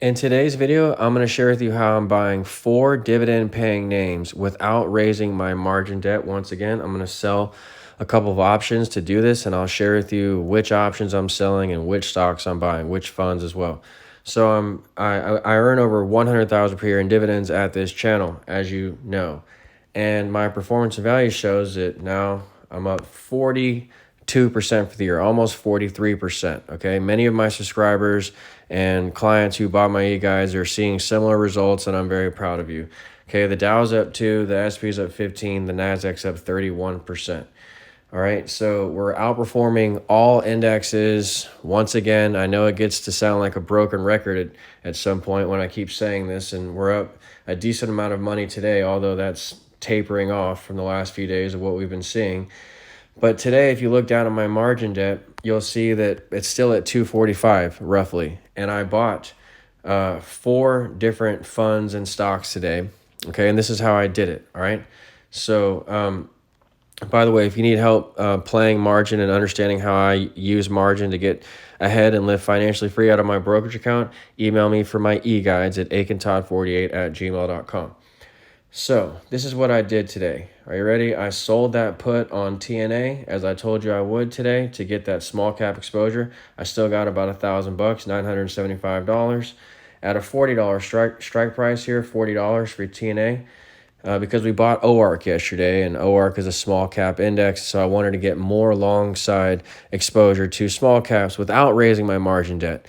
In today's video, I'm going to share with you how I'm buying 4 dividend paying names without raising my margin debt. Once again, I'm going to sell a couple of options to do this, and I'll share with you which options I'm selling and which stocks I'm buying, which funds as well. So I earn over 100,000 per year in dividends at this channel, as you know, and my performance and value shows that now I'm up 42% for the year, almost 43%. Okay, many of my subscribers and clients who bought my e-guides are seeing similar results, and I'm very proud of you. Okay, the Dow's up 2, the S&P's up 15, the Nasdaq's up 31%. All right, so we're outperforming all indexes. Once again, I know it gets to sound like a broken record at some point when I keep saying this, and we're up a decent amount of money today, although that's tapering off from the last few days of what we've been seeing. But today, if you look down at my margin debt, you'll see that it's still at 245 roughly. And I bought 4 different funds and stocks today. Okay, and this is how I did it. All right. So, by the way, if you need help playing margin and understanding how I use margin to get ahead and live financially free out of my brokerage account, email me for my e-guides at akintodd48@gmail.com. So this is what I did today. Are you ready? I sold that put on TNA as I told you I would today to get that small cap exposure. I still got about $1,000, $975 at a $40 strike price here, $40 for TNA. Because we bought OARC yesterday, and OARC is a small cap index, so I wanted to get more long side exposure to small caps without raising my margin debt.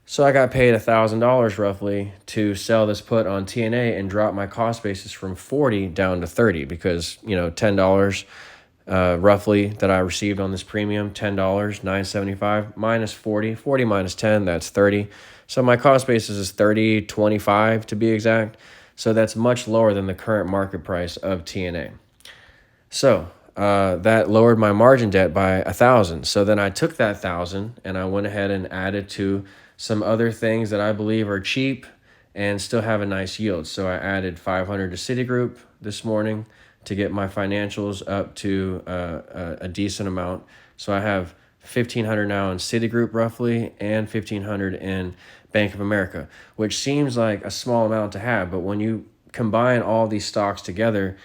So I got paid $1,000 roughly to sell this put on TNA and drop my cost basis from 40 down to 30 because, $10 roughly that I received on this premium, $10, $975 minus 40 minus 10, that's 30. So my cost basis is 30.25 to be exact. So that's much lower than the current market price of TNA. So that lowered my margin debt by $1,000. So then I took that $1,000 and I went ahead and added to some other things that I believe are cheap and still have a nice yield. So I added 500 to Citigroup this morning to get my financials up to a decent amount. So I have 1,500 now in Citigroup roughly and 1,500 in Bank of America, which seems like a small amount to have, but when you combine all these stocks together,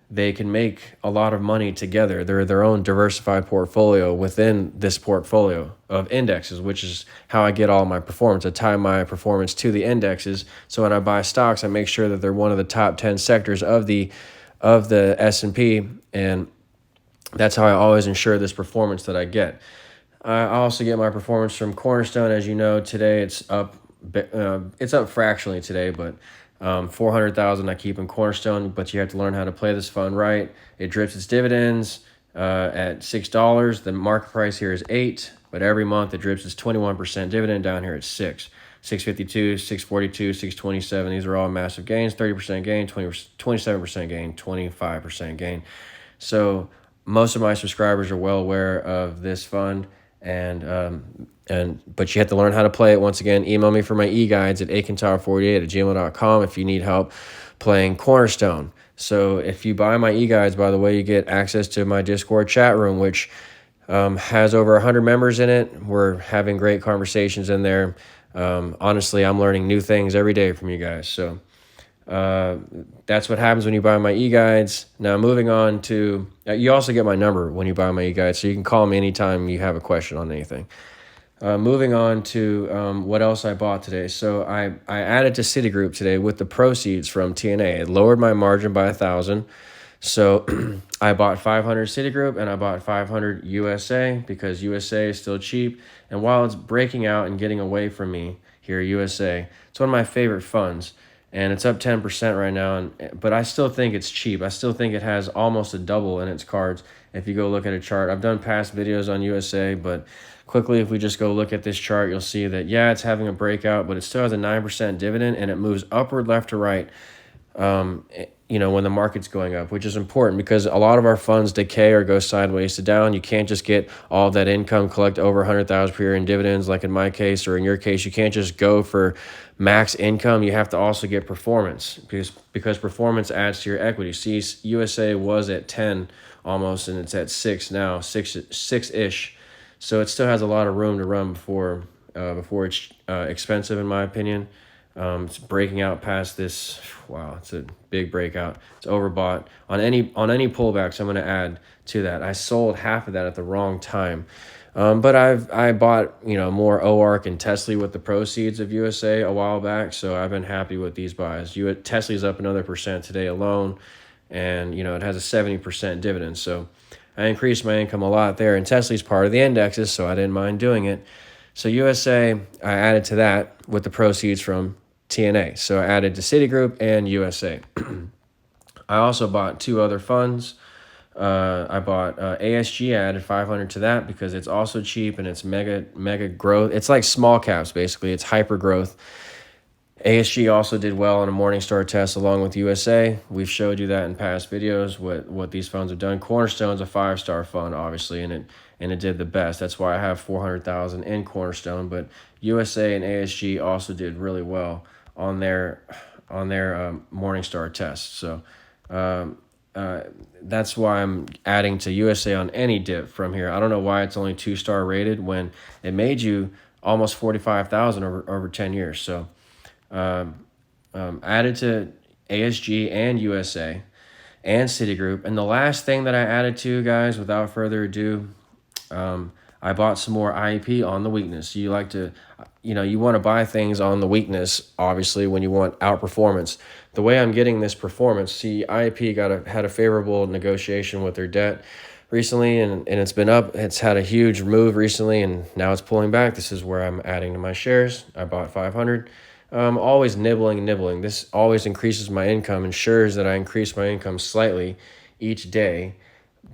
they can make a lot of money together. They're their own diversified portfolio within this portfolio of indexes, which is how I get all my performance. I tie my performance to the indexes. So when I buy stocks, I make sure that they're one of the top 10 sectors of the S&P, and that's how I always ensure this performance that I get. I also get my performance from Cornerstone. As you know, today it's up fractionally today, but 400,000 I keep in Cornerstone. But you have to learn how to play this fund right. It drips its dividends at $6. The market price here is $8, but every month it drips its 21% dividend down here at $6. 652, 642, 627. These are all massive gains. 30% gain, 27% gain, 25% gain. So most of my subscribers are well aware of this fund. But you have to learn how to play it. Once again, email me for my e-guides at akintodd48@gmail.com if you need help playing Cornerstone. So if you buy my e-guides, by the way, you get access to my Discord chat room, which has over 100 members in it. We're having great conversations in there. Honestly, I'm learning new things every day from you guys. So that's what happens when you buy my e-guides. Now, moving on to, you also get my number when you buy my e-guides, so you can call me anytime you have a question on anything. Moving on to what else I bought today. So I added to Citigroup today with the proceeds from TNA. It lowered my margin by $1,000. So I bought 500 Citigroup and I bought 500 USA because USA is still cheap. And while it's breaking out and getting away from me here, USA, it's one of my favorite funds. And it's up 10% right now, but I still think it's cheap. I still think it has almost a double in its cards. If you go look at a chart, I've done past videos on USA, but quickly, if we just go look at this chart, you'll see that, yeah, it's having a breakout, but it still has a 9% dividend, and it moves upward, left to right, when the market's going up, which is important because a lot of our funds decay or go sideways to down. You can't just get all that income, collect over 100,000 per year in dividends, like in my case or in your case. You can't just go for max income. You have to also get performance because performance adds to your equity. See, USA was at 10 almost, and it's at 6 now, six-ish. So it still has a lot of room to run before it's expensive, in my opinion. It's breaking out past this. Wow, it's a big breakout. It's overbought on any pullbacks. I'm going to add to that. I sold half of that at the wrong time, but I bought more OARC and Tesla with the proceeds of USA a while back. So I've been happy with these buys. Tesla's up another percent today alone, and it has a 70% dividend. So I increased my income a lot there, and Tesla's part of the indexes, so I didn't mind doing it. So USA, I added to that with the proceeds from TNA. So I added to Citigroup and USA. I also bought 2 other funds. I bought ASG. I added 500 to that because it's also cheap and it's mega growth. It's like small caps, basically. It's hyper growth. ASG also did well on a Morningstar test along with USA. We've showed you that in past videos, what these funds have done. Cornerstone's a 5-star fund, obviously, and it did the best. That's why I have 400,000 in Cornerstone. But USA and ASG also did really well on their Morningstar test. So that's why I'm adding to USA on any dip from here. I don't know why it's only 2-star rated when it made you almost 45,000 over 10 years. So added to ASG and USA and Citigroup. And the last thing that I added to, guys, without further ado, I bought some more IEP on the weakness. You like to, you want to buy things on the weakness, obviously, when you want outperformance. The way I'm getting this performance, see, IEP had a favorable negotiation with their debt recently, and it's been up. It's had a huge move recently, and now it's pulling back. This is where I'm adding to my shares. I bought 500. Always nibbling. This always increases my income, ensures that I increase my income slightly each day,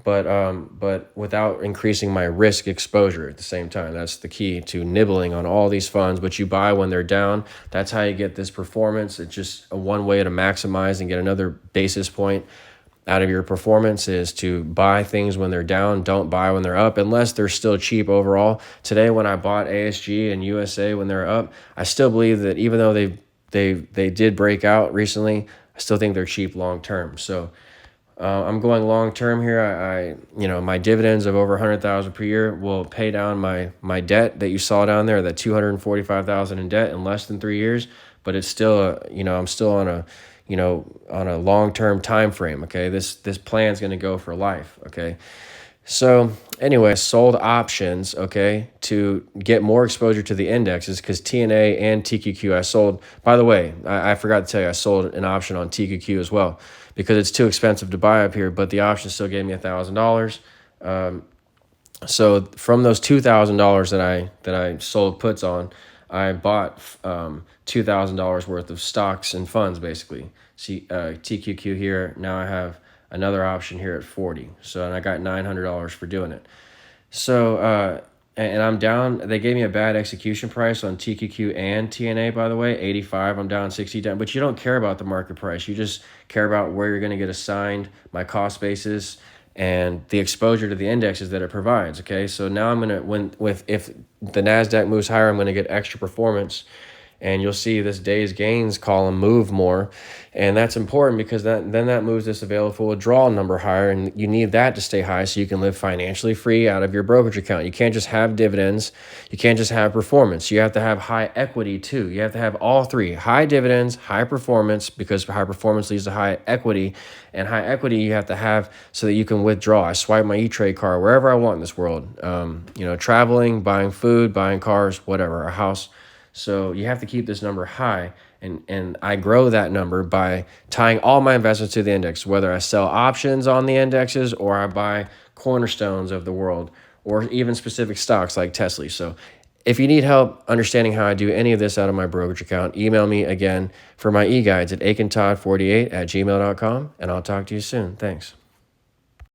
but without increasing my risk exposure at the same time. That's the key to nibbling on all these funds, but you buy when they're down. That's how you get this performance. It's just one way to maximize and get another basis point out of your performance is to buy things when they're down. Don't buy when they're up unless they're still cheap overall. Today, when I bought ASG and USA when they're up, I still believe that even though they did break out recently, I still think they're cheap long term. So I'm going long term here. I my dividends of over 100,000 per year will pay down my debt that you saw down there, that 245,000 in debt in less than 3 years. But it's still I'm still on a long-term time frame. Okay, this plan is going to go for life. Okay, so anyway, sold options, okay, to get more exposure to the indexes, because TNA and TQQ I sold. By the way, I forgot to tell you, I sold an option on TQQ as well because it's too expensive to buy up here, but the option still gave me $1,000. So from those $2,000 that I sold puts on, I bought $2,000 worth of stocks and funds, basically. See, TQQ here. Now I have another option here at 40. So, and I got $900 for doing it. So, and I'm down. They gave me a bad execution price on TQQ and TNA, by the way, 85. I'm down 60 down. But you don't care about the market price. You just care about where you're going to get assigned, my cost basis, and the exposure to the indexes that it provides. Okay, so now I'm gonna if the NASDAQ moves higher, I'm gonna get extra performance, and you'll see this day's gains column move more, and that's important because that moves this available withdrawal number higher, and you need that to stay high so you can live financially free out of your brokerage account. You can't just have dividends, you can't just have performance. You have to have high equity too. You have to have all three: high dividends, high performance, because high performance leads to high equity, and high equity you have to have so that you can withdraw. I swipe my E-Trade card wherever I want in this world. Traveling, buying food, buying cars, whatever, a house. So you have to keep this number high, and I grow that number by tying all my investments to the index, whether I sell options on the indexes or I buy cornerstones of the world or even specific stocks like Tesla. So if you need help understanding how I do any of this out of my brokerage account, email me again for my e-guides at aikentod48@gmail.com, and I'll talk to you soon. Thanks.